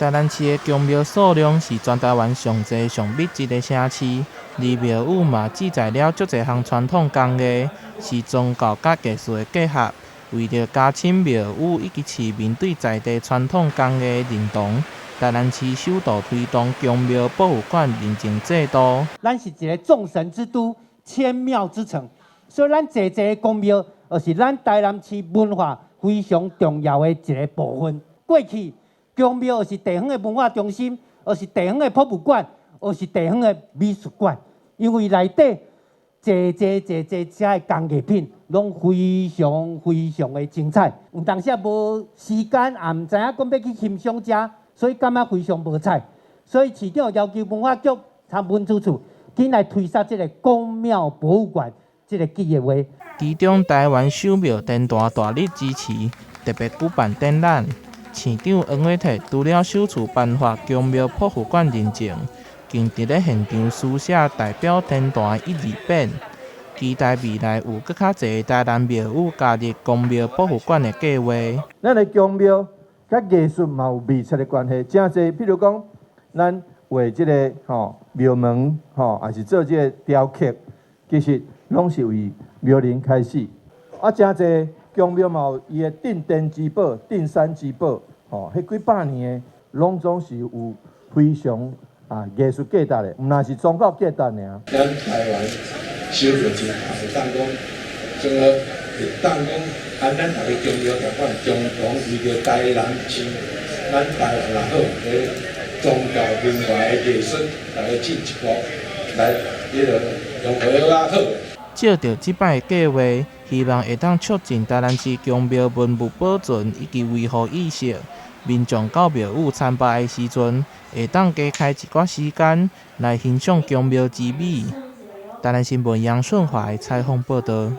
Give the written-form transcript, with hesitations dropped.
台南市的宫庙数量是全台湾上济上密集的城市，而庙宇嘛记载了足侪项传统工艺，是宗教甲艺术的结合。为了加深庙宇以及市民对在地传统工艺的认同，台南市首度推动宫庙博物馆认证制度。咱是一个众神之都、千庙之城，所以咱坐的宫庙，就是咱台南市文化非常重要的一个部分。过去宫庙是地方的文化中心，是地方的博物馆，是地方的美术馆，因为内底这些工艺品，拢非常的精彩。有当时也无时间，也唔知影讲要去欣赏遮，所以感觉非常无彩。所以市长要求文化局、参文处处紧来推设这个宫庙博物馆这个计划。其中，台湾首庙天坛大日支持，特别举办展览。市长黄伟摕除了首次颁发宫庙博物馆认证，更伫咧现场书写代表天坛1、2匾，期待未来有更较侪台南庙宇加入宫庙博物馆的计划。咱的宫庙甲艺术嘛有密切的关系，真侪，比如讲，咱画即个庙门也是做即个雕刻，其实拢是为庙龄开始。真侪宫庙嘛有伊的镇殿之宝、镇山之宝，迄几百年的，拢总是有非常艺术价值的，毋那是宗教价值尔。咱台湾修着真好，会当讲，整个会当讲，咱大家宫庙业馆共同为着台南市，咱台湾也好，诶，宗教文化的艺术，大家进一步来迄个融合较好。借着即摆的计划，希望会当促进台南市宫庙文物保存以及维护意识。民众到庙宇参拜的时阵，会当加开一寡时间来欣赏宫庙之美。台南新闻杨顺华采访报道。